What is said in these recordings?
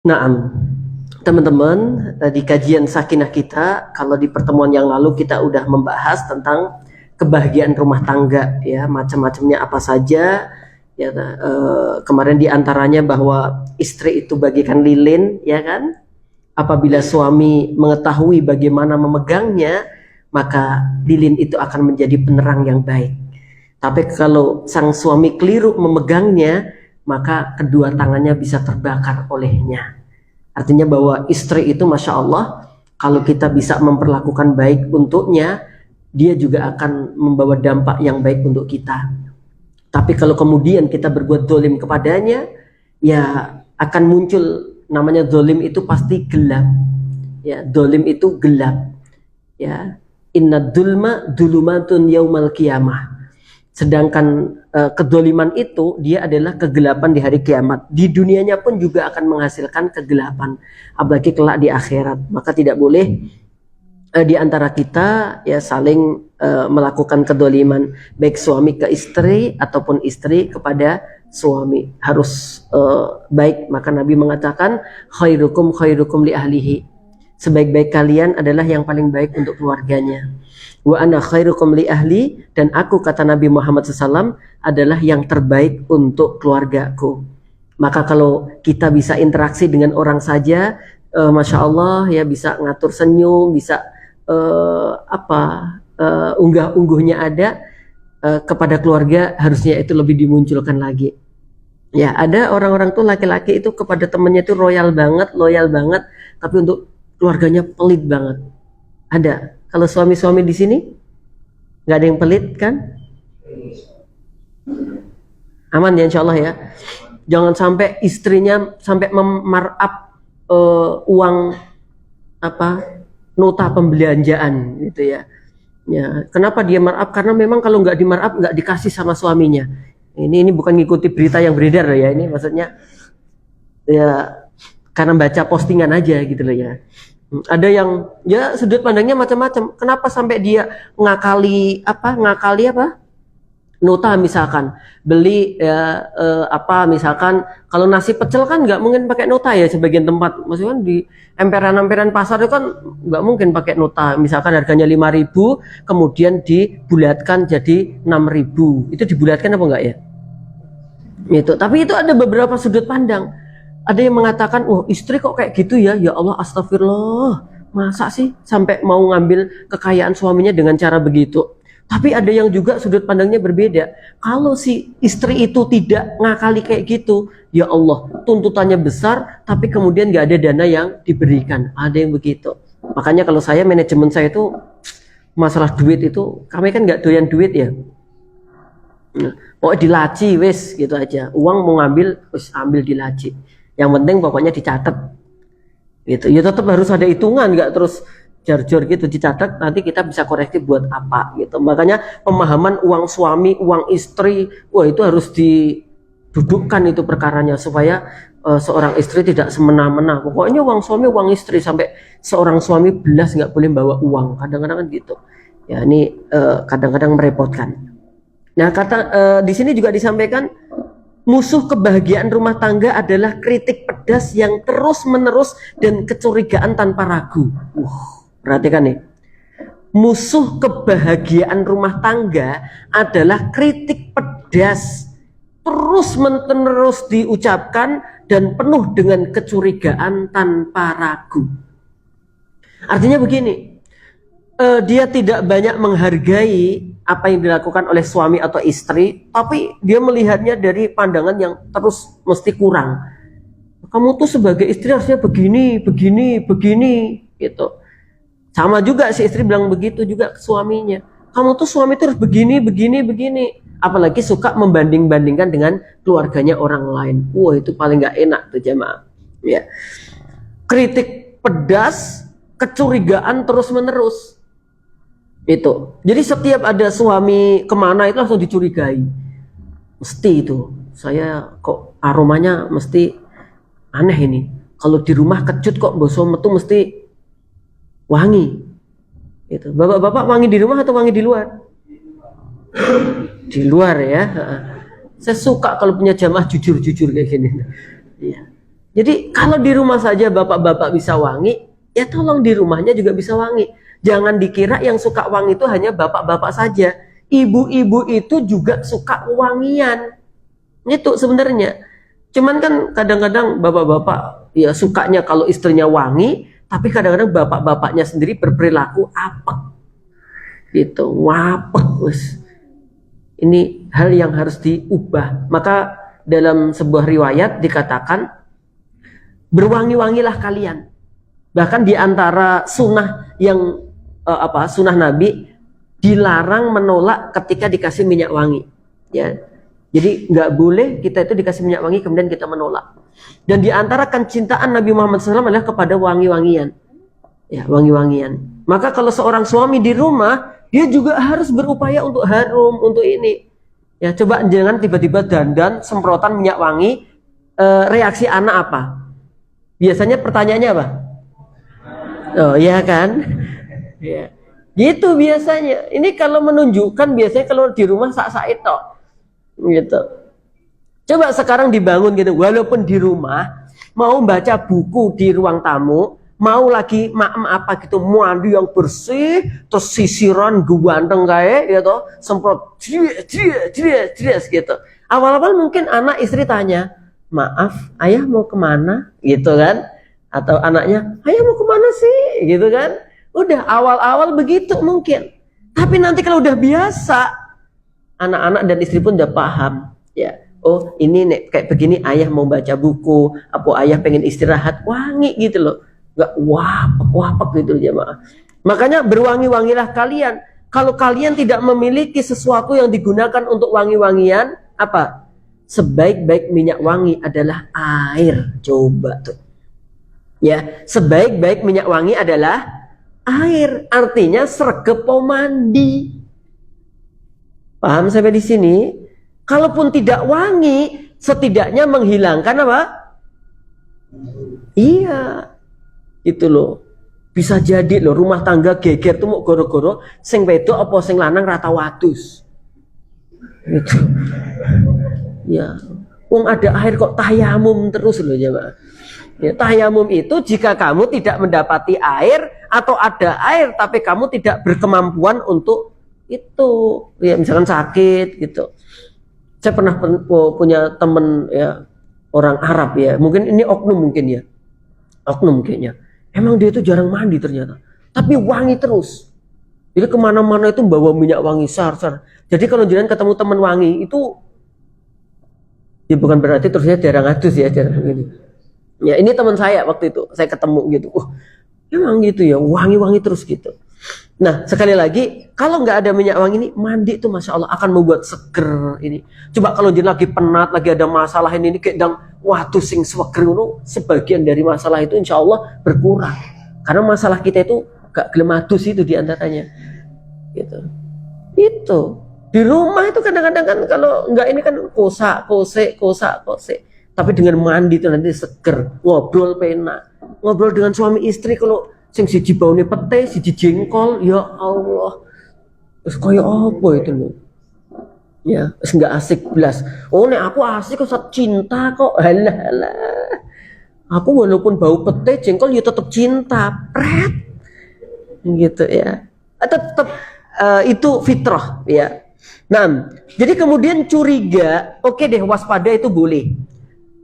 Naam, teman-teman, di kajian sakinah kita, kalau di pertemuan yang lalu kita udah membahas tentang kebahagiaan rumah tangga, ya macam-macamnya apa saja. Ya, kemarin diantaranya bahwa istri itu bagaikan lilin, ya kan? Apabila suami mengetahui bagaimana memegangnya, maka lilin itu akan menjadi penerang yang baik. Tapi kalau sang suami keliru memegangnya, maka kedua tangannya bisa terbakar olehnya. Artinya bahwa istri itu Masya Allah, kalau kita bisa memperlakukan baik untuknya, dia juga akan membawa dampak yang baik untuk kita. Tapi kalau kemudian kita berbuat dolim kepadanya, ya akan muncul namanya dolim itu pasti gelap. Ya, dolim itu gelap. Ya, inna dulma dulumatun yaumal qiyamah. Sedangkan kedoliman itu dia adalah kegelapan di hari kiamat. Di dunianya pun juga akan menghasilkan kegelapan, apalagi kelak di akhirat. Maka tidak boleh di antara kita ya saling melakukan kedoliman, baik suami ke istri ataupun istri kepada suami. Harus baik. Maka Nabi mengatakan khairukum khairukum li ahlihi. Sebaik-baik kalian adalah yang paling baik untuk keluarganya. Wa ana khairukum li ahli, dan aku, kata Nabi Muhammad SAW, adalah yang terbaik untuk keluargaku. Maka kalau kita bisa interaksi dengan orang saja, Masya Allah ya, bisa ngatur senyum, bisa unggah-ungguhnya ada, kepada keluarga harusnya itu lebih dimunculkan lagi. Ya, ada orang-orang tuh laki-laki itu kepada temannya itu royal banget, loyal banget, tapi untuk keluarganya pelit banget. Ada. Kalau suami-suami di sini nggak ada yang pelit kan? Aman ya, insya Allah ya. Jangan sampai istrinya sampai memarkup uang nota pembelanjaan gitu ya. Ya, kenapa dia markup? Karena memang kalau nggak di markup nggak dikasih sama suaminya. Ini bukan ngikuti berita yang beredar ya. Ini maksudnya ya karena baca postingan aja gitu loh ya. Ada yang ya sudut pandangnya macam-macam. Kenapa sampai dia ngakali nota, misalkan beli ya, misalkan kalau nasi pecel kan nggak mungkin pakai nota ya, sebagian tempat maksudnya di emperan-emperan pasar itu kan nggak mungkin pakai nota. Misalkan harganya 5.000 kemudian dibulatkan jadi 6.000, itu dibulatkan apa enggak ya itu. Tapi itu ada beberapa sudut pandang. Ada yang mengatakan, oh istri kok kayak gitu ya, ya Allah astagfirullah, masa sih sampai mau ngambil kekayaan suaminya dengan cara begitu. Tapi ada yang juga sudut pandangnya berbeda. Kalau si istri itu tidak ngakali kayak gitu, ya Allah tuntutannya besar, tapi kemudian gak ada dana yang diberikan. Ada yang begitu. Makanya kalau saya, manajemen saya itu masalah duit itu, kami kan gak doyan duit ya. Oh dilaci wes gitu aja. Uang mau ngambil, wes ambil dilaci. Yang penting pokoknya dicatat gitu. Ya tetap harus ada hitungan, nggak terus jor-jor gitu, dicatat, nanti kita bisa koreksi buat apa gitu. Makanya pemahaman uang suami, uang istri, wah itu harus didudukkan itu perkaranya, supaya seorang istri tidak semena-mena. Pokoknya uang suami, uang istri, sampai seorang suami belas nggak boleh bawa uang. Kadang-kadang kan gitu. Ya ini kadang-kadang merepotkan. Nah di sini juga disampaikan, musuh kebahagiaan rumah tangga adalah kritik pedas yang terus-menerus dan kecurigaan tanpa ragu. Perhatikan nih. Musuh kebahagiaan rumah tangga adalah kritik pedas, terus-menerus diucapkan dan penuh dengan kecurigaan tanpa ragu. Artinya begini, dia tidak banyak menghargai apa yang dilakukan oleh suami atau istri, tapi dia melihatnya dari pandangan yang terus mesti kurang. Kamu tuh sebagai istri harusnya begini, begini, begini, gitu. Sama juga si istri bilang begitu juga ke suaminya. Kamu tuh suami tuh harus begini, begini, begini. Apalagi suka membanding-bandingkan dengan keluarganya orang lain. Wah itu paling nggak enak tuh jemaah. Ya. Kritik pedas, kecurigaan terus-menerus. Itu. Jadi setiap ada suami kemana itu langsung dicurigai. Mesti itu. Saya kok aromanya mesti aneh ini. Kalau di rumah kecut kok boso metu mesti wangi. Itu. Bapak-bapak wangi di rumah atau wangi di luar? Di luar ya. Saya suka kalau punya jamaah jujur-jujur kayak gini. Iya. Jadi kalau di rumah saja bapak-bapak bisa wangi, ya tolong di rumahnya juga bisa wangi. Jangan dikira yang suka wangi itu hanya bapak-bapak saja. Ibu-ibu itu juga suka wangian. Itu sebenarnya. Cuman kan kadang-kadang bapak-bapak ya sukanya kalau istrinya wangi, tapi kadang-kadang bapak-bapaknya sendiri berperilaku apek. Gitu, wapek wes. Ini hal yang harus diubah. Maka dalam sebuah riwayat dikatakan berwangi-wangilah kalian. Bahkan di antara sunnah yang sunnah Nabi dilarang menolak ketika dikasih minyak wangi. Ya, jadi nggak boleh kita itu dikasih minyak wangi kemudian kita menolak. Dan di antara kecintaan Nabi Muhammad SAW adalah kepada wangi-wangian. Ya, wangi-wangian. Maka kalau seorang suami di rumah, dia juga harus berupaya untuk harum, untuk ini. Ya, coba jangan tiba-tiba dandan semprotan minyak wangi. Reaksi anak apa? Biasanya pertanyaannya apa? Oh, ya kan? Ya. Gitu biasanya. Ini kalau menunjukkan biasanya kalau di rumah sak-sak itu. Gitu. Coba sekarang dibangun gitu, walaupun di rumah mau baca buku di ruang tamu, mau lagi apa gitu, mandi yang bersih, terus sisiran ganteng kayak gitu, semprot jries gitu. Awal-awal mungkin anak istri tanya, maaf, ayah mau kemana? Gitu kan? Atau anaknya, ayah mau kemana sih? Gitu kan? Udah awal-awal begitu mungkin. Tapi nanti kalau udah biasa, anak-anak dan istri pun udah paham. Ya, oh ini nih kayak begini ayah mau baca buku, apa ayah pengen istirahat, wangi gitu loh. Nggak wapek gitu jemaah. Makanya berwangi-wangilah kalian. Kalau kalian tidak memiliki sesuatu yang digunakan untuk wangi-wangian, apa? Sebaik-baik minyak wangi adalah air. Coba tuh. Ya, sebaik-baik minyak wangi adalah air. Artinya sregep mandi. Paham sampai di sini? Kalaupun tidak wangi, setidaknya menghilangkan apa? Iya. Itu loh. Bisa jadi loh rumah tangga geger tuh mau goro-goro sing wedok apa sing lanang rata watus. Gitu. Ya, wong ada air kok tayamum terus loh jemaah. Ya, tayamum itu jika kamu tidak mendapati air atau ada air tapi kamu tidak berkemampuan untuk itu, ya misalkan sakit gitu. Saya pernah punya temen ya orang Arab ya, mungkin ini oknum mungkin ya, oknum kayaknya. Emang dia itu jarang mandi ternyata, tapi wangi terus. Jadi kemana-mana itu bawa minyak wangi sar-sar. Jadi kalau jangan ketemu teman wangi itu ya bukan berarti terusnya jarang adus ya, jarang gini. Ya ini teman saya waktu itu, saya ketemu gitu. Emang gitu ya, wangi-wangi terus gitu. Nah sekali lagi, kalau nggak ada minyak wangi ini, mandi itu Masya Allah akan membuat seger ini. Coba kalau jadi lagi penat, lagi ada masalah ini kayak dang, waduh sing seger itu, sebagian dari masalah itu Insya Allah berkurang. Karena masalah kita itu gak gelem adus itu diantaranya. Gitu. Itu. Di rumah itu kadang-kadang kan kalau nggak ini kan kosa. Tapi dengan mandi itu nanti seger, ngobrol penak. Ngobrol dengan suami istri kalau sing siji baune pete, siji jengkol, ya Allah. Terus koyo apa itu loh. Ya, wis enggak asik belas. Oh, nek aku asik kok cinta kok. Halah. Aku walaupun bau pete, jengkol ya tetap cinta. Pret. Gitu ya. Tetap itu fitrah ya. Nah, jadi kemudian curiga, oke deh waspada itu boleh.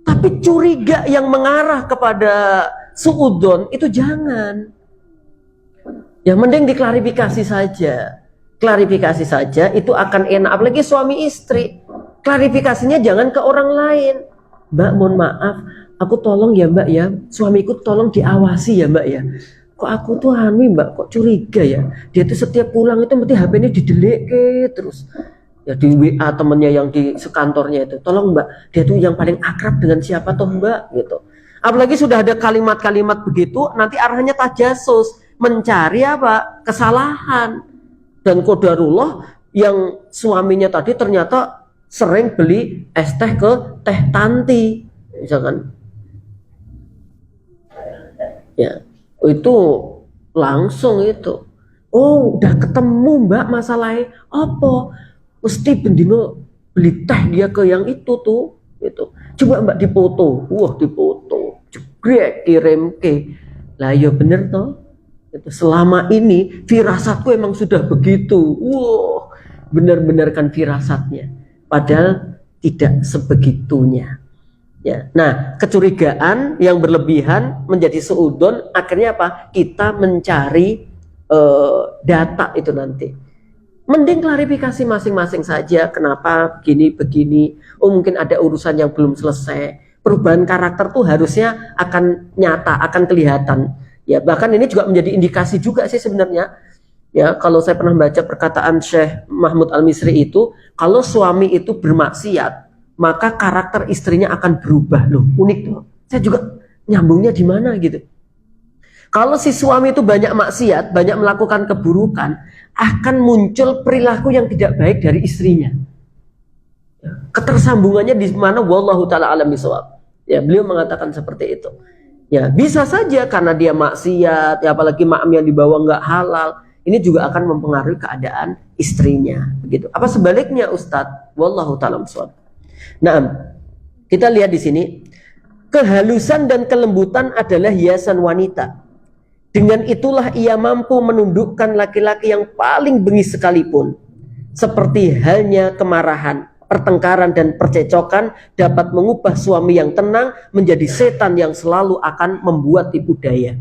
Tapi curiga yang mengarah kepada suudzon itu jangan. Ya mending diklarifikasi saja. Klarifikasi saja itu akan enak. Apalagi suami istri. Klarifikasinya jangan ke orang lain. Mbak mohon maaf, aku tolong ya mbak ya. Suamiku tolong diawasi ya mbak ya. Kok aku tuh mbak kok curiga ya. Dia tuh setiap pulang itu mesti HP-nya didelek terus. Ya di WA temennya yang di sekantornya itu. Tolong mbak, dia tuh yang paling akrab dengan siapa toh mbak gitu. Apalagi sudah ada kalimat-kalimat begitu, nanti arahnya tajasus. Mencari apa? Kesalahan. Dan qadarullah yang suaminya tadi ternyata sering beli es teh ke teh Tanti misalkan ya itu langsung itu udah ketemu mbak masalahnya apa mesti bendino beli teh dia ke yang itu tuh gitu. Coba mbak dipoto, wah dipoto grek kirim ke. Lah ya bener toh. Itu selama ini firasatku emang sudah begitu. Wow, benar-benar kan firasatnya. Padahal tidak sebegitunya. Ya. Nah, kecurigaan yang berlebihan menjadi seudon, akhirnya apa? Kita mencari data itu nanti. Mending klarifikasi masing-masing saja. Kenapa begini? Oh, mungkin ada urusan yang belum selesai. Perubahan karakter tuh harusnya akan nyata, akan kelihatan. Ya, bahkan ini juga menjadi indikasi juga sih sebenarnya. Ya, kalau saya pernah baca perkataan Syekh Mahmud Al-Misri itu, kalau suami itu bermaksiat, maka karakter istrinya akan berubah. Loh, unik tuh. Saya juga nyambungnya di mana gitu. Kalau si suami itu banyak maksiat, banyak melakukan keburukan, akan muncul perilaku yang tidak baik dari istrinya. Ketersambungannya di mana? Wallahu ta'ala alam bisawab. Ya, beliau mengatakan seperti itu. Ya, bisa saja karena dia maksiat, ya, apalagi maam yang dibawa nggak halal, ini juga akan mempengaruhi keadaan istrinya. Begitu. Apa sebaliknya, Ustadz? Wallahu ta'ala bisawab. Nah, kita lihat di sini, kehalusan dan kelembutan adalah hiasan wanita. Dengan itulah ia mampu menundukkan laki-laki yang paling bengis sekalipun. Seperti halnya kemarahan, pertengkaran dan percecokan dapat mengubah suami yang tenang menjadi setan yang selalu akan membuat tipu daya.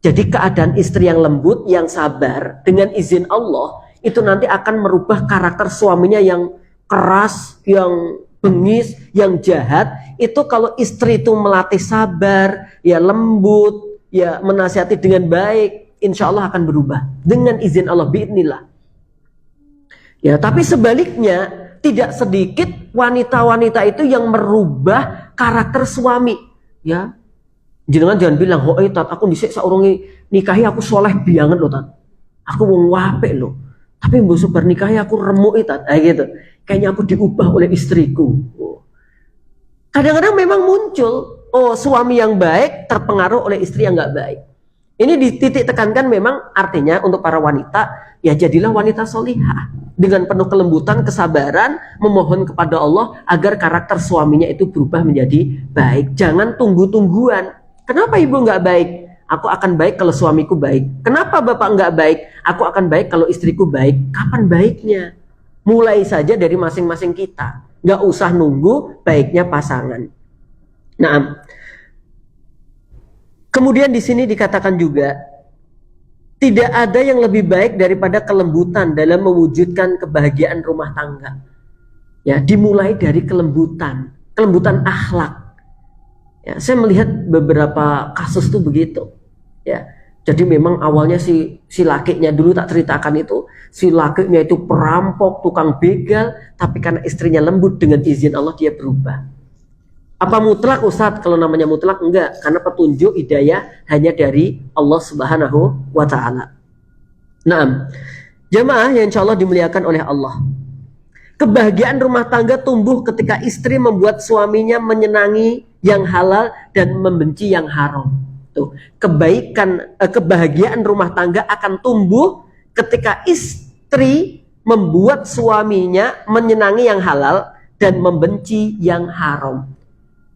Jadi keadaan istri yang lembut, yang sabar, dengan izin Allah, itu nanti akan merubah karakter suaminya yang keras, yang bengis, yang jahat. Itu kalau istri itu melatih sabar, ya lembut, ya menasihati dengan baik, insya Allah akan berubah dengan izin Allah, biidznillah. Ya, tapi sebaliknya tidak sedikit wanita-wanita itu yang merubah karakter suami. Ya, jangan bilang, oh tat, aku dhisik saurunge nikahi aku soleh banget loh tat, aku wong apik loh, tapi mbok bar nikahi aku remuk tat, gitu. Kayaknya aku diubah oleh istriku. Kadang-kadang memang muncul. Oh, suami yang baik terpengaruh oleh istri yang nggak baik. Ini dititik tekankan memang artinya untuk para wanita, ya jadilah wanita solihah. Dengan penuh kelembutan, kesabaran, memohon kepada Allah agar karakter suaminya itu berubah menjadi baik. Jangan tunggu-tungguan. Kenapa ibu nggak baik? Aku akan baik kalau suamiku baik. Kenapa bapak nggak baik? Aku akan baik kalau istriku baik. Kapan baiknya? Mulai saja dari masing-masing kita. Nggak usah nunggu baiknya pasangan. Nah, kemudian di sini dikatakan juga tidak ada yang lebih baik daripada kelembutan dalam mewujudkan kebahagiaan rumah tangga. Ya, dimulai dari kelembutan akhlak. Ya, saya melihat beberapa kasus tuh begitu. Ya, jadi memang awalnya si lakinya dulu tak ceritakan itu, si lakinya itu perampok, tukang begal, tapi karena istrinya lembut dengan izin Allah dia berubah. Apa mutlak Ustadz? Kalau namanya mutlak enggak, karena petunjuk hidayah hanya dari Allah Subhanahu wa Ta'ala. Nah, jamaah yang insya Allah dimuliakan oleh Allah, kebahagiaan rumah tangga tumbuh ketika istri membuat suaminya menyenangi yang halal dan membenci yang haram. Tuh, kebahagiaan rumah tangga akan tumbuh ketika istri membuat suaminya menyenangi yang halal dan membenci yang haram.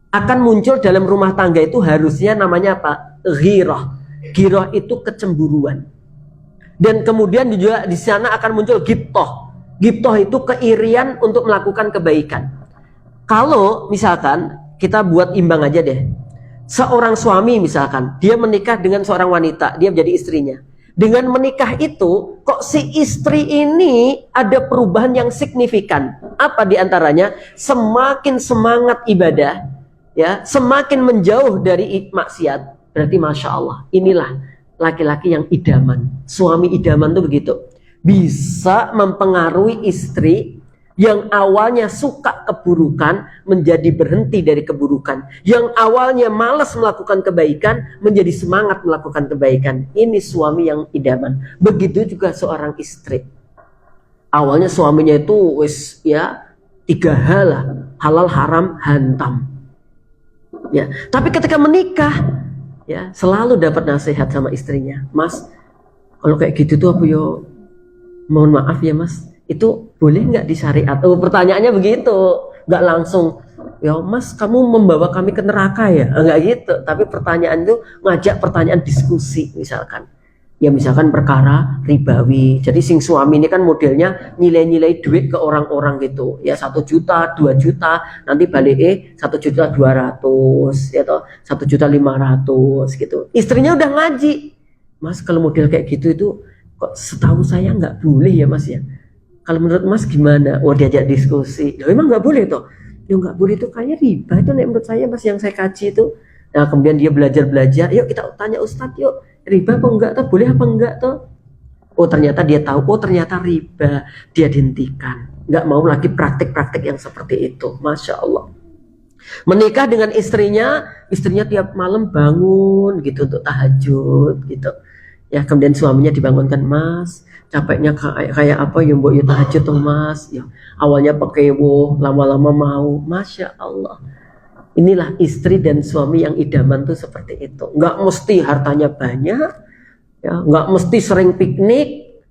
Akan muncul dalam rumah tangga itu harusnya namanya apa? Ghirah. Ghirah itu kecemburuan. Dan kemudian juga di sana akan muncul ghibtoh. Ghibtoh itu keirian untuk melakukan kebaikan. Kalau misalkan kita buat imbang aja deh. Seorang suami misalkan, dia menikah dengan seorang wanita, dia menjadi istrinya. Dengan menikah itu, kok si istri ini ada perubahan yang signifikan. Apa diantaranya? Semakin semangat ibadah, ya, semakin menjauh dari maksiat. Berarti Masya Allah, inilah laki-laki yang idaman. Suami idaman tuh begitu. Bisa mempengaruhi istri yang awalnya suka keburukan menjadi berhenti dari keburukan. Yang awalnya malas melakukan kebaikan menjadi semangat melakukan kebaikan. Ini suami yang idaman. Begitu juga seorang istri. Awalnya suaminya itu wis ya 3 hal lah, halal haram hantam. Ya, tapi ketika menikah, ya selalu dapat nasihat sama istrinya. Mas, kalau kayak gitu tuh aku yo, mohon maaf ya mas, itu boleh nggak disyariat? Oh, pertanyaannya begitu, nggak langsung ya Mas kamu membawa kami ke neraka ya? Enggak gitu, tapi pertanyaan itu ngajak pertanyaan diskusi misalkan. Ya misalkan perkara ribawi. Jadi sing suami ini kan modelnya nilai-nilai duit ke orang-orang gitu. Ya 1 juta, 2 juta, nanti balik 1,2 juta ya toh, 1,5 juta gitu. Istrinya udah ngaji. Mas kalau model kayak gitu itu kok setahu saya nggak boleh ya Mas ya. Kalau menurut Mas gimana? Oh diajak diskusi. Ya emang nggak boleh toh. Ya nggak boleh itu kayak riba itu menurut saya Mas yang saya kaji itu. Nah kemudian dia belajar, yuk kita tanya Ustadz yuk, riba apa enggak tuh, boleh apa enggak tuh? Oh ternyata dia tahu, oh ternyata riba, dia dihentikan, nggak mau lagi praktik-praktik yang seperti itu. Masya Allah. Menikah dengan istrinya tiap malam bangun gitu untuk tahajud gitu. Ya kemudian suaminya dibangunkan, Mas capeknya kayak apa ya mbok ya tahajud tuh Mas. Ya awalnya pakai lama-lama mau. Masya Allah. Inilah istri dan suami yang idaman tuh seperti itu. Nggak mesti hartanya banyak, ya, nggak mesti sering piknik,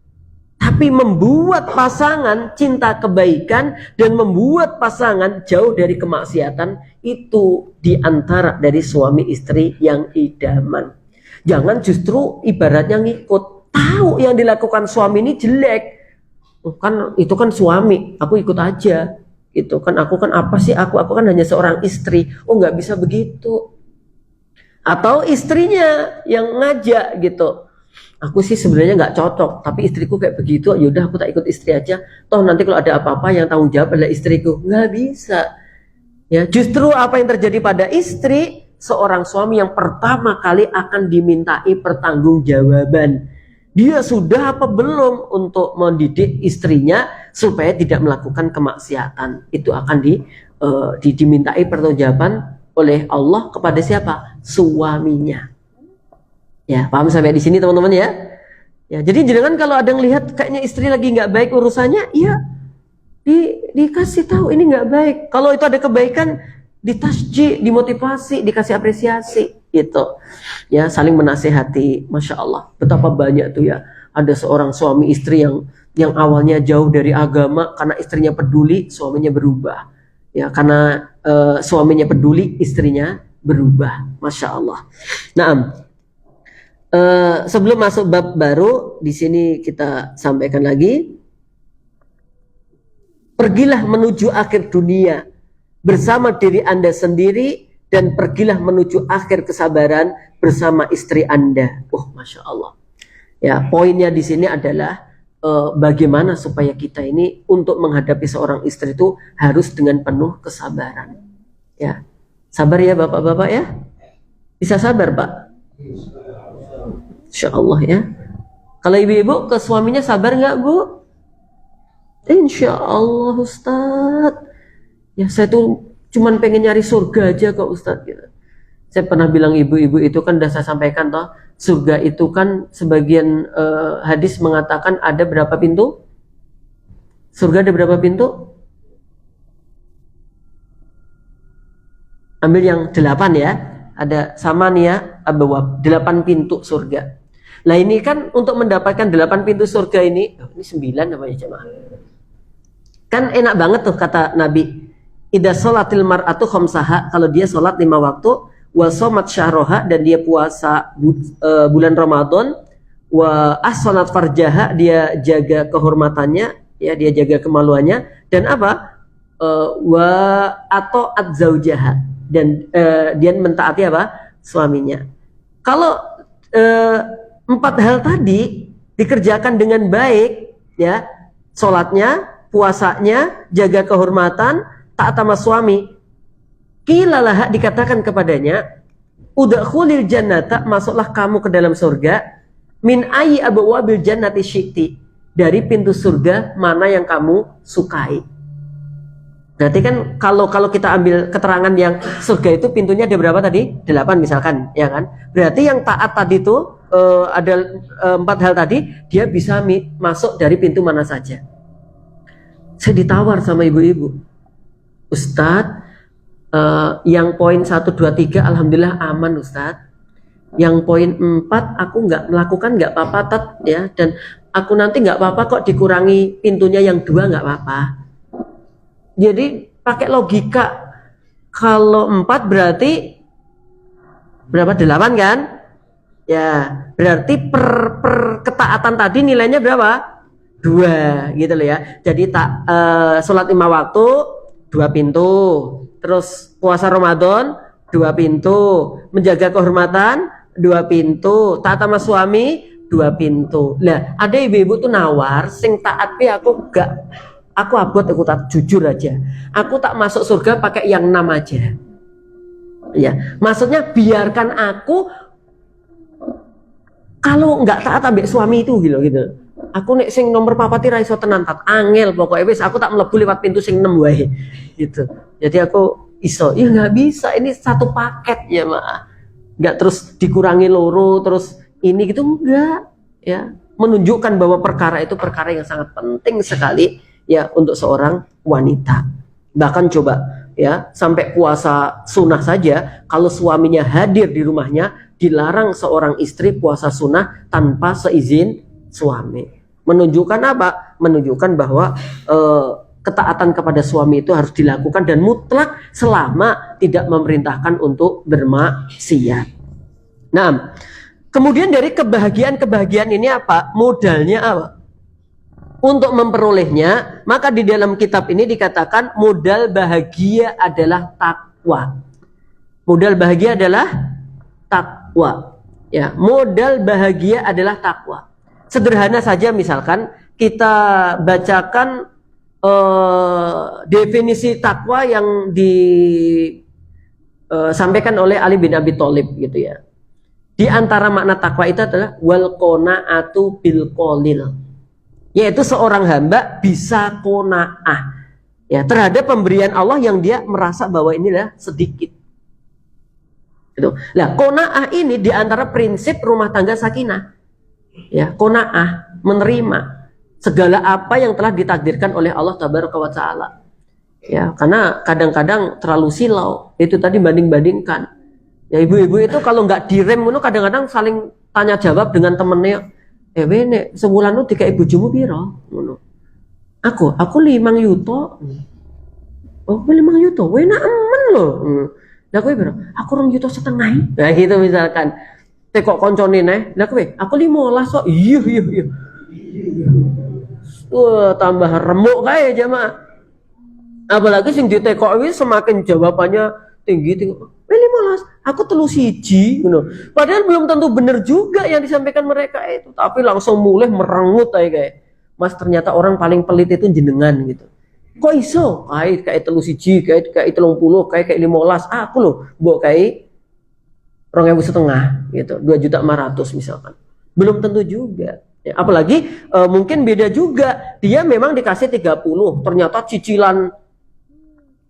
tapi membuat pasangan cinta kebaikan dan membuat pasangan jauh dari kemaksiatan itu diantara dari suami istri yang idaman. Jangan justru ibaratnya ngikut, tahu yang dilakukan suami ini jelek, kan itu kan suami, aku ikut aja. Gitu kan, aku kan apa sih, aku kan hanya seorang istri. Oh nggak bisa begitu. Atau istrinya yang ngajak gitu, aku sih sebenarnya nggak cocok tapi istriku kayak begitu, yaudah aku tak ikut istri aja, toh nanti kalau ada apa-apa yang tanggung jawab adalah istriku. Nggak bisa ya. Justru apa yang terjadi pada istri, seorang suami yang pertama kali akan dimintai pertanggungjawaban. Dia sudah apa belum untuk mendidik istrinya supaya tidak melakukan kemaksiatan. Itu akan dimintai pertanggungjawaban oleh Allah kepada siapa? Suaminya. Ya, paham sampai di sini teman-teman ya? Ya, jadi jangan kalau ada yang lihat kayaknya istri lagi nggak baik urusannya, ya dikasih tahu ini nggak baik. Kalau itu ada kebaikan, ditasjih, dimotivasi, dikasih apresiasi. Gitu ya, saling menasehati. Masya Allah, betapa banyak tuh ya, ada seorang suami istri yang awalnya jauh dari agama, karena istrinya peduli suaminya berubah ya, karena suaminya peduli istrinya berubah. Masya Allah. Nah, sebelum masuk bab baru di sini kita sampaikan lagi, pergilah menuju akhir dunia bersama diri Anda sendiri dan pergilah menuju akhir kesabaran bersama istri Anda. Oh, Masya Allah. Ya, poinnya di sini adalah bagaimana supaya kita ini untuk menghadapi seorang istri itu harus dengan penuh kesabaran. Ya, sabar ya bapak-bapak ya. Bisa sabar Pak? Insya Allah ya. Kalau ibu-ibu ke suaminya sabar nggak Bu? Insya Allah Ustadz. Ya saya tuh cuman pengen nyari surga aja kok Ustadz gitu. Saya pernah bilang ibu-ibu itu kan udah saya sampaikan toh, surga itu kan sebagian hadis mengatakan ada berapa pintu? Surga ada berapa pintu? Ambil yang 8 ya. Ada samania abwab, 8 pintu surga. Nah ini kan untuk mendapatkan 8 pintu surga ini 9 namanya jemaah. Kan enak banget tuh kata Nabi. Idza sholatil mar'atu khamsaha, kalau dia sholat 5 waktu, wa shamat syahroha, dan dia puasa bulan Ramadan, wa ahsanat farjaha, dia jaga kehormatannya, ya dia jaga kemaluannya, dan apa? Wa ata'at zaujaha, dan dia mentaati apa? Suaminya. Kalau 4 hal tadi dikerjakan dengan baik, ya, sholatnya, puasanya, jaga kehormatan, taat sama suami, qilalah, dikatakan kepadanya, udkhulil jannata, masuklah kamu ke dalam surga, min ayyi abwabil jannati syi'ti, dari pintu surga mana yang kamu sukai. Berarti kan kalau kita ambil keterangan yang surga itu pintunya ada berapa tadi? 8 misalkan, ya kan? Berarti yang taat tadi itu ada 4 hal tadi, dia bisa masuk dari pintu mana saja. Saya ditawar sama ibu-ibu, Ustadz, yang poin 1, 2, 3 alhamdulillah aman Ustadz. Yang poin 4 aku nggak melakukan, nggak apa-apa Tat ya, dan aku nanti nggak apa-apa kok dikurangi pintunya yang 2, nggak apa-apa. Jadi pakai logika, Kalau 4 berarti berapa? 8 kan? Ya, berarti per ketaatan tadi nilainya berapa? 2 gitu loh ya. Jadi sholat 5 waktu 2 pintu. Terus puasa Ramadan 2 pintu. Menjaga kehormatan 2 pintu. Taat sama suami 2 pintu. Lah, ada ibu-ibu tuh nawar sing taat aku gak, aku abot, aku tak jujur aja. Aku tak masuk surga pakai yang 6 aja. Ya, maksudnya biarkan aku kalau nggak taat ambek suami itu gitu. Aku nek sing nomor papati ra iso tenan tat angel pokoknya wis aku tak mlebu lewat pintu sing 6 wae gitu. Jadi aku iso. Ya nggak bisa, ini satu paket ya, Mak. Nggak terus dikurangi loro terus ini gitu, enggak ya. Menunjukkan bahwa perkara itu perkara yang sangat penting sekali ya untuk seorang wanita. Bahkan coba ya, sampai puasa sunnah saja kalau suaminya hadir di rumahnya dilarang seorang istri puasa sunnah tanpa seizin suami. Menunjukkan apa? Menunjukkan bahwa ketaatan kepada suami itu harus dilakukan dan mutlak selama tidak memerintahkan untuk bermaksiat. Nah, kemudian dari kebahagiaan ini apa? Modalnya apa? Untuk memperolehnya, maka di dalam kitab ini dikatakan modal bahagia adalah takwa. Modal bahagia adalah takwa. Ya, modal bahagia adalah takwa. Sederhana saja, misalkan kita bacakan definisi takwa yang disampaikan oleh Ali bin Abi Thalib gitu ya. Di antara makna takwa itu adalah wal qanaatu bil qalil, yaitu seorang hamba bisa qanaah ya terhadap pemberian Allah yang dia merasa bahwa ini adalah sedikit. Gitu. Nah, qanaah ini di antara prinsip rumah tangga sakinah. Ya, qanaah, menerima segala apa yang telah ditakdirkan oleh Allah Tabaraka wa Ta'ala. Ya, karena kadang-kadang terlalu silau. Itu tadi banding-bandingkan. Ya, ibu-ibu itu kalau nggak direm kadang-kadang saling tanya jawab dengan temennya. Nek sebulan lu dikai bojomu piro? Ngono. Aku 5 yuto. Oh, 5 yuto. Enak emen lho. Lah kowe piro? Aku 2,5 juta. Nah, gitu misalkan. Tekok koncone neh. Lah kowe, aku 15 kok. Iya. Wah, tambah remuk kae jamaah. Apalagi sing ditekok wis semakin jawabannya tinggi. 15, aku 3,1 ngono. Padahal belum tentu benar juga yang disampaikan mereka itu, tapi langsung mulai merengut kayak Mas, ternyata orang paling pelit itu jenengan gitu. Kok iso? Kayak 3,1, kayak 30, kayak 15. Aku loh, mbok kayak 2,5 gitu, 2,4 juta misalkan. Belum tentu juga. Ya, apalagi mungkin beda juga. Dia memang dikasih 30, ternyata cicilan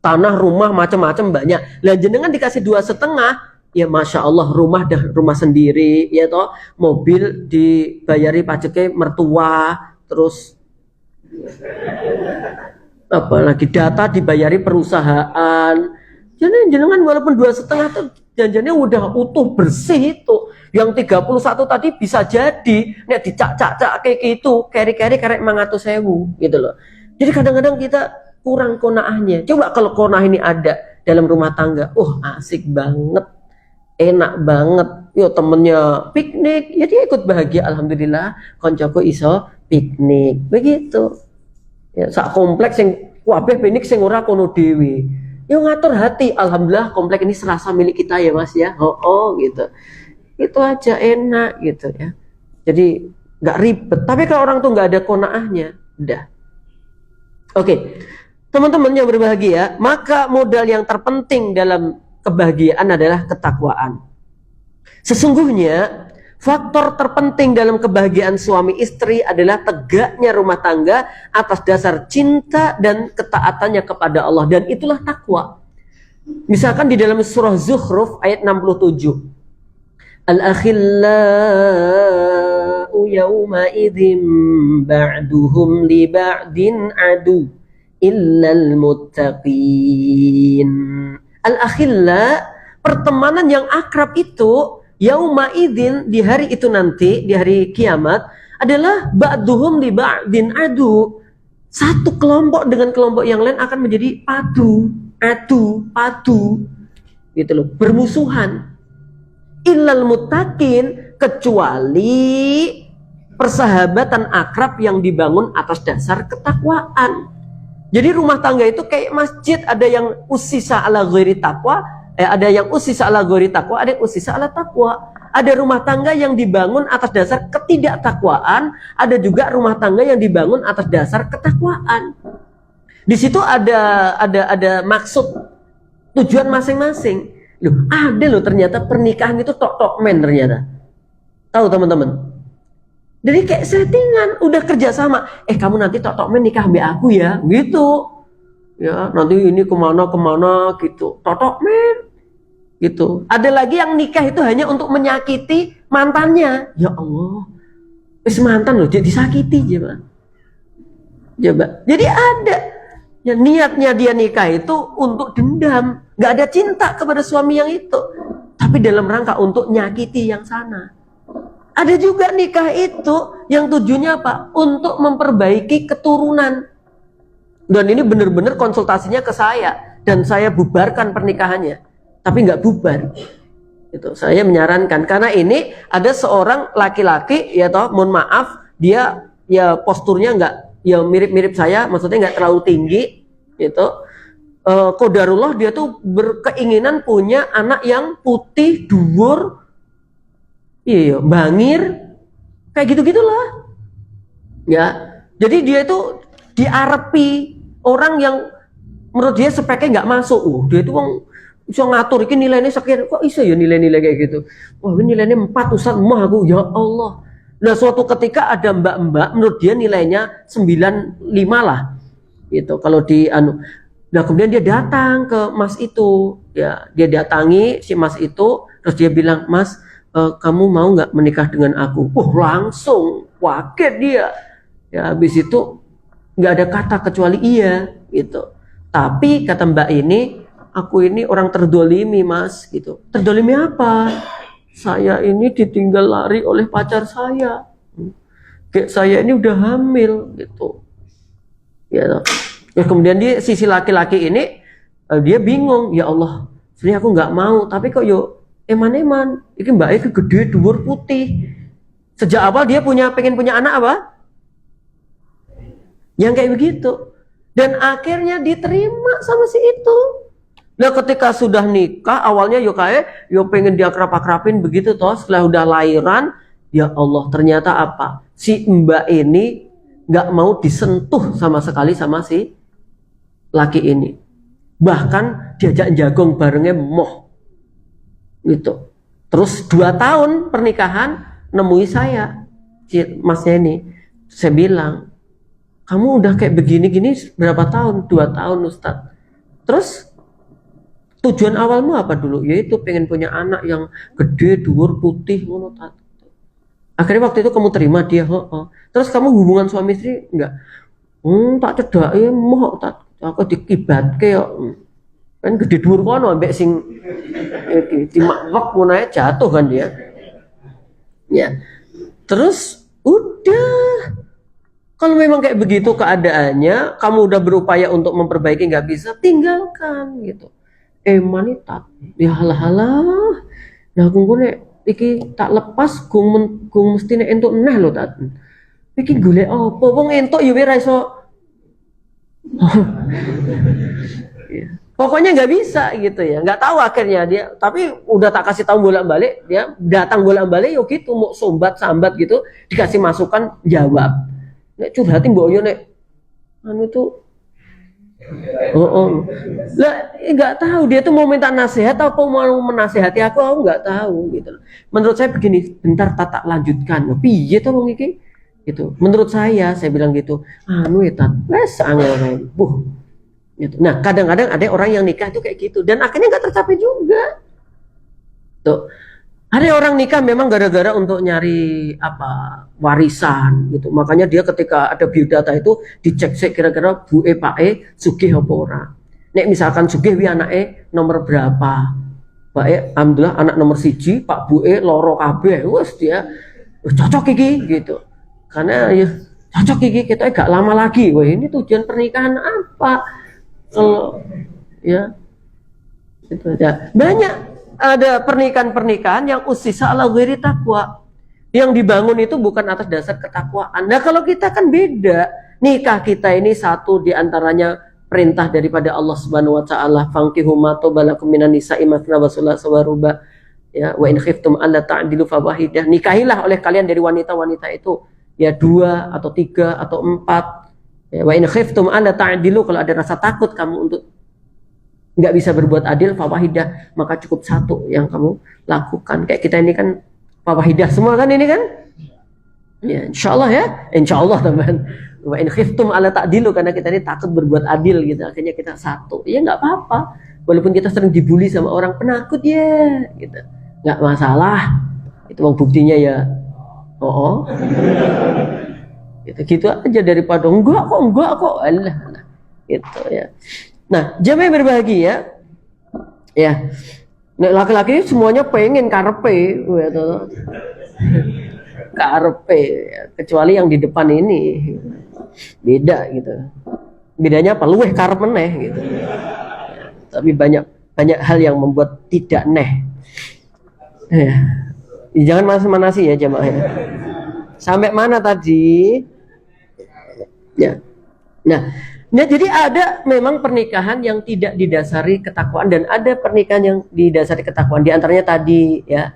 tanah, rumah, macam-macam banyak. Lah jenengan dikasih 2,5, ya masya Allah, rumah sendiri, ya toh, mobil dibayari pajaknya mertua, terus apalagi data dibayari perusahaan. Jadi jenengan walaupun 2,5 tuh janjinya udah utuh bersih itu. Yang 31 tadi bisa jadi nek dicak-cak kayak gitu, keri-keri karek 500.000 gitu loh. Jadi kadang-kadang kita kurang konaahnya. Coba kalau konah ini ada dalam rumah tangga, asik banget, enak banget. Yo temennya piknik, ya dia ikut bahagia. Alhamdulillah, koncoku iso piknik, begitu. Ya, sak kompleks sing kabeh piknik sing ora kono dewi. Yo ngatur hati. Alhamdulillah komplek ini serasa milik kita ya Mas ya. Gitu. Itu aja enak gitu ya. Jadi nggak ribet. Tapi kalau orang tuh nggak ada konaahnya, udah. Oke. Teman-teman yang berbahagia, maka modal yang terpenting dalam kebahagiaan adalah ketakwaan. Sesungguhnya faktor terpenting dalam kebahagiaan suami istri adalah tegaknya rumah tangga atas dasar cinta dan ketaatannya kepada Allah, dan itulah takwa. Misalkan di dalam surah Zukhruf ayat 67. Al-akhillau yawma idzin ba'duhum li ba'din adu illal muttaqin. Al-akhilla, pertemanan yang akrab itu yauma idzin, di hari itu nanti, di hari kiamat, adalah ba'duhum li ba'din adu. Satu kelompok dengan kelompok yang lain akan menjadi padu. padu gitu loh, bermusuhan. Illal muttaqin, kecuali persahabatan akrab yang dibangun atas dasar ketakwaan. Jadi rumah tangga itu kayak masjid, ada yang usisa ala ghairi taqwa, ada yang usisa ala ghairi taqwa, ada yang usisa ala taqwa. Ada rumah tangga yang dibangun atas dasar ketidaktakwaan, ada juga rumah tangga yang dibangun atas dasar ketakwaan. Di situ ada maksud, tujuan masing-masing. Loh, ada loh ternyata pernikahan itu tok men ternyata. Tahu teman-teman? Jadi kayak settingan, udah kerjasama. Kamu nanti tok men nikah sama aku ya, gitu. Ya, nanti ini kemana gitu. Tok men. Gitu. Ada lagi yang nikah itu hanya untuk menyakiti mantannya. Ya Allah, mantan loh jadi disakiti coba. Jadi ada ya, niatnya dia nikah itu untuk dendam, nggak ada cinta kepada suami yang itu, tapi dalam rangka untuk nyakiti yang sana. Ada juga nikah itu yang tujuannya apa? Untuk memperbaiki keturunan. Dan ini benar-benar konsultasinya ke saya, dan saya bubarkan pernikahannya. Tapi nggak bubar. Itu saya menyarankan karena ini ada seorang laki-laki ya toh, mohon maaf, dia ya posturnya nggak ya mirip-mirip saya, maksudnya nggak terlalu tinggi gitu. Qadarullah dia tuh berkeinginan punya anak yang putih, dhuwur, iya, bangir, kayak gitu-gitulah. Ya. Jadi dia itu diarepi orang yang menurut dia speknya nggak masuk. Dia itu bisa ngatur ini nilainya sekian, kok bisa ya nilai-nilai kayak gitu. Wah, ini nilainya 4 Ustaz, mah aku ya Allah. Nah, suatu ketika ada mbak-mbak menurut dia nilainya 95 lah. Gitu. Kalau di nah kemudian dia datang ke Mas itu, ya, dia datangi si Mas itu, terus dia bilang, "Mas, kamu mau nggak menikah dengan aku?" Langsung kaget dia. Ya, habis itu nggak ada kata kecuali iya gitu. Tapi kata mbak ini, aku ini orang terdolimi Mas gitu. Terdolimi apa? Saya ini ditinggal lari oleh pacar saya. Kayak saya ini udah hamil gitu. Ya. Kemudian sisi laki-laki ini dia bingung. Ya Allah, sebenarnya aku nggak mau, tapi kok yo eman-eman. Ini mbak Eki gede, dhuwur, putih. Sejak awal dia pengen punya anak apa? Yang kayak begitu. Dan akhirnya diterima sama si itu. Nah, ketika sudah nikah, awalnya pengen diakrab-akrabin begitu toh, setelah udah lahiran, ya Allah, ternyata apa? Si mbak ini nggak mau disentuh sama sekali sama si laki ini. Bahkan diajak jagong barengnya moh. Gitu. Terus 2 tahun pernikahan nemui saya, si masnya ini. Saya bilang, "Kamu udah kayak begini-gini berapa tahun?" 2 tahun Ustadz. Terus tujuan awalmu apa dulu? Yaitu pengen punya anak yang gede, dhuwur, putih, ngono. Akhirnya waktu itu kamu terima dia, Terus kamu hubungan suami istri enggak? Tak cedake moh aku dikibatke yo. Kan gede dhuwur kono ambek sing iki dimakwek ngono jatuh kan dia. Ya. Terus udah. Kalau memang kayak begitu keadaannya, kamu udah berupaya untuk memperbaiki nggak bisa, tinggalkan gitu. Manitat, ya halah. Nah, aku nek iki tak lepas, gung mesti nek entuk neh lho tat. Iki golek apa? Wong entuk ya ora iso. Pokoknya nggak bisa gitu ya, nggak tahu akhirnya dia. Tapi udah tak kasih tahu bolak-balik, dia datang bolak-balik, yo gitu mau sambat gitu, dikasih masukan, jawab. Nek curhatin mbok yo nek tuh. Lah nggak tahu dia tuh mau minta nasihat atau mau menasehati aku nggak tahu gitu. Menurut saya begini, bentar tak lanjutkan. Piye to wong iki? Gitu. Menurut saya bilang gitu. Tat, wes angel gitu. Nah, kadang-kadang ada orang yang nikah tuh kayak gitu dan akhirnya nggak tercapai juga. Tuh. Ada orang nikah memang gara-gara untuk nyari warisan gitu. Makanya dia ketika ada biodata itu dicek kira-kira bu pak sugih apa ora. Nek misalkan sugih wi anake nomor berapa. Pak alhamdulillah anak nomor 1, Pak bu loro kabeh. Wes dia cocok iki gitu. Karena ya cocok iki kita gak lama lagi. Wah, ini tujuan pernikahan apa? ya. Itu ya. Banyak ada pernikahan-pernikahan yang usisa ala ghairi taqwa. Yang dibangun itu bukan atas dasar ketakwaan. Nah, kalau kita kan beda. Nikah kita ini satu di antaranya perintah daripada Allah Subhanahu wa taala, fankihu ma tabalakum minan nisa'i mathna wa thulatha wa ruba. Ya, wa in khiftum alla ta'dilu fawahidah. Nikahilah oleh kalian dari wanita-wanita itu ya 2 atau 3 atau 4. Ya, wa in khiftum alla ta'dilu, kalau ada rasa takut kamu untuk nggak bisa berbuat adil, fawahidah, maka cukup satu yang kamu lakukan. Kayak kita ini kan fawahidah semua kan ini kan? Ya, insyaallah ya. Insyaallah teman. Wa in khiftum alla ta'dilu, karena kita ini takut berbuat adil gitu. Akhirnya kita satu. Ya nggak apa-apa. Walaupun kita sering dibully sama orang penakut ya gitu. Nggak masalah, itu buktinya ya gitu aja daripada enggak kok Allah gitu ya. Nah, jamaah berbahagia ya, nah, laki-laki semuanya pengen karepe gitu. Karepe ya. Kecuali yang di depan ini beda gitu, bedanya apa, luweh karep meneh gitu ya. Tapi banyak hal yang membuat tidak neh. Ya. Jangan manas-manasi ya jamaah ya. Sampai mana tadi? Ya. Nah, jadi ada memang pernikahan yang tidak didasari ketakwaan dan ada pernikahan yang didasari ketakwaan. Di antaranya tadi ya,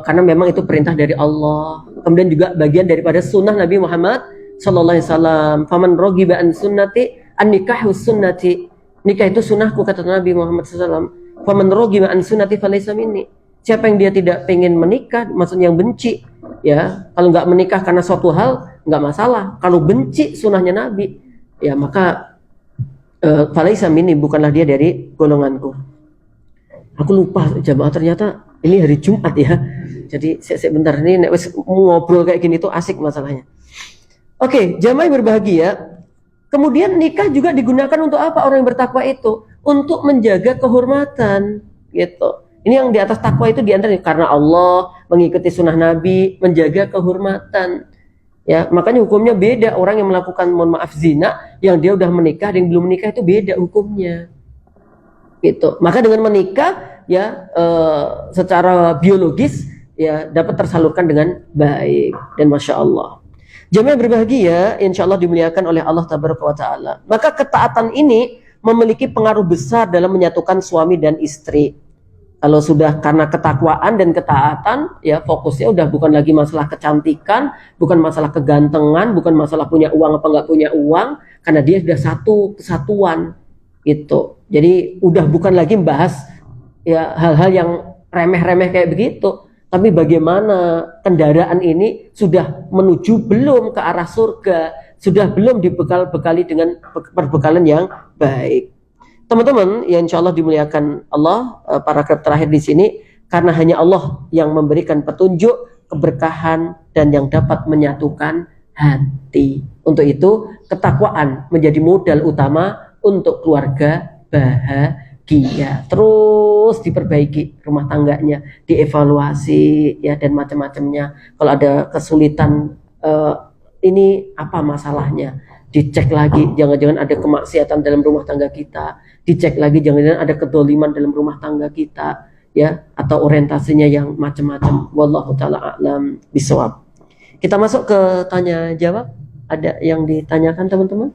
karena memang itu perintah dari Allah. Kemudian juga bagian daripada sunnah Nabi Muhammad sallallahu alaihi wasallam. Faman raghiba an sunnati an nikahu sunnati. Nikah itu sunnahku, kata Nabi Muhammad sallallahu alaihi wasallam. Faman raghiba an sunnati falaysa minni. Siapa yang dia tidak pengen menikah, maksudnya yang benci, ya kalau nggak menikah karena suatu hal nggak masalah. Kalau benci sunnahnya Nabi, ya maka falaisa minni, bukanlah dia dari golonganku. Aku lupa jamaah, ternyata ini hari Jumat ya. Jadi sebentar ini ngobrol kayak gini tuh asik masalahnya. Oke, jamaah berbahagia. Kemudian nikah juga digunakan untuk apa orang yang bertakwa itu? Untuk menjaga kehormatan, gitu. Ini yang di atas takwa itu diantaranya karena Allah, mengikuti sunnah Nabi, menjaga kehormatan. Ya, makanya hukumnya beda. Orang yang melakukan mohon maaf zina, yang dia udah menikah dan belum menikah itu beda hukumnya. Gitu. Maka dengan menikah ya secara biologis ya dapat tersalurkan dengan baik dan masya Allah. Jamaah berbahagia, insya Allah dimuliakan oleh Allah Tabaraka wa Ta'ala. Maka ketaatan ini memiliki pengaruh besar dalam menyatukan suami dan istri. Kalau sudah karena ketakwaan dan ketaatan, ya fokusnya udah bukan lagi masalah kecantikan, bukan masalah kegantengan, bukan masalah punya uang apa nggak punya uang, karena dia sudah satu kesatuan gitu. Jadi udah bukan lagi membahas ya hal-hal yang remeh-remeh kayak begitu, tapi bagaimana kendaraan ini sudah menuju belum ke arah surga, sudah belum dibekali dengan perbekalan yang baik. Teman-teman, ya insya Allah dimuliakan Allah, paragraf terakhir di sini, karena hanya Allah yang memberikan petunjuk, keberkahan, dan yang dapat menyatukan hati. Untuk itu, ketakwaan menjadi modal utama untuk keluarga bahagia. Terus diperbaiki rumah tangganya, dievaluasi, ya dan macam-macamnya. Kalau ada kesulitan, ini apa masalahnya? Dicek lagi, jangan-jangan ada kemaksiatan dalam rumah tangga kita, dicek lagi jangan-jangan ada kedoliman dalam rumah tangga kita, ya, atau orientasinya yang macam-macam. Wallahu taala a'lam bishawab. Kita masuk ke tanya jawab. Ada yang ditanyakan teman-teman?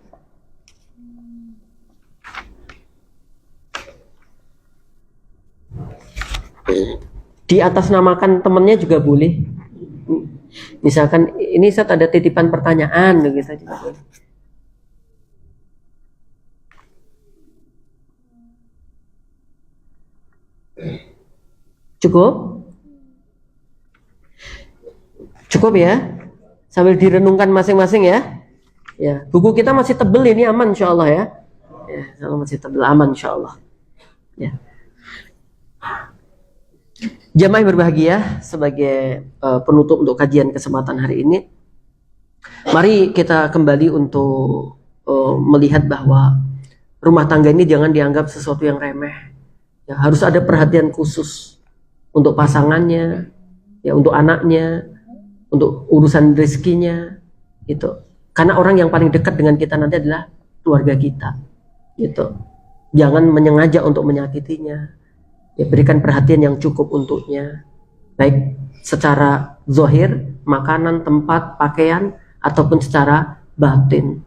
Di atas namakan temannya juga boleh. Misalkan ini saya ada titipan pertanyaan gitu juga boleh. Cukup ya, sambil direnungkan masing-masing ya. Ya, buku kita masih tebel ini, aman insya Allah ya. Ya, kalau masih tebel aman insya Allah. Ya. Jamaah berbahagia, sebagai penutup untuk kajian kesempatan hari ini, mari kita kembali untuk melihat bahwa rumah tangga ini jangan dianggap sesuatu yang remeh. Ya, harus ada perhatian khusus untuk pasangannya, ya untuk anaknya, untuk urusan rezekinya, gitu. Karena orang yang paling dekat dengan kita nanti adalah keluarga kita, gitu. Jangan menyengaja untuk menyakitinya. Ya, berikan perhatian yang cukup untuknya. Baik secara zahir, makanan, tempat, pakaian, ataupun secara batin.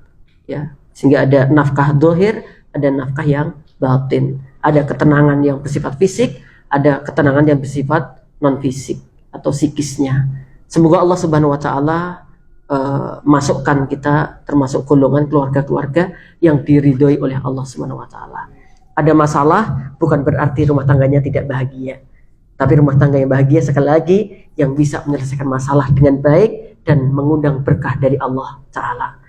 Ya, sehingga ada nafkah zahir, ada nafkah yang batin. Ada ketenangan yang bersifat fisik, ada ketenangan yang bersifat non fisik atau psikisnya. Semoga Allah Subhanahu wa taala masukkan kita termasuk golongan keluarga-keluarga yang diridhoi oleh Allah Subhanahu wa taala. Ada masalah bukan berarti rumah tangganya tidak bahagia. Tapi rumah tangga yang bahagia sekali lagi yang bisa menyelesaikan masalah dengan baik dan mengundang berkah dari Allah taala.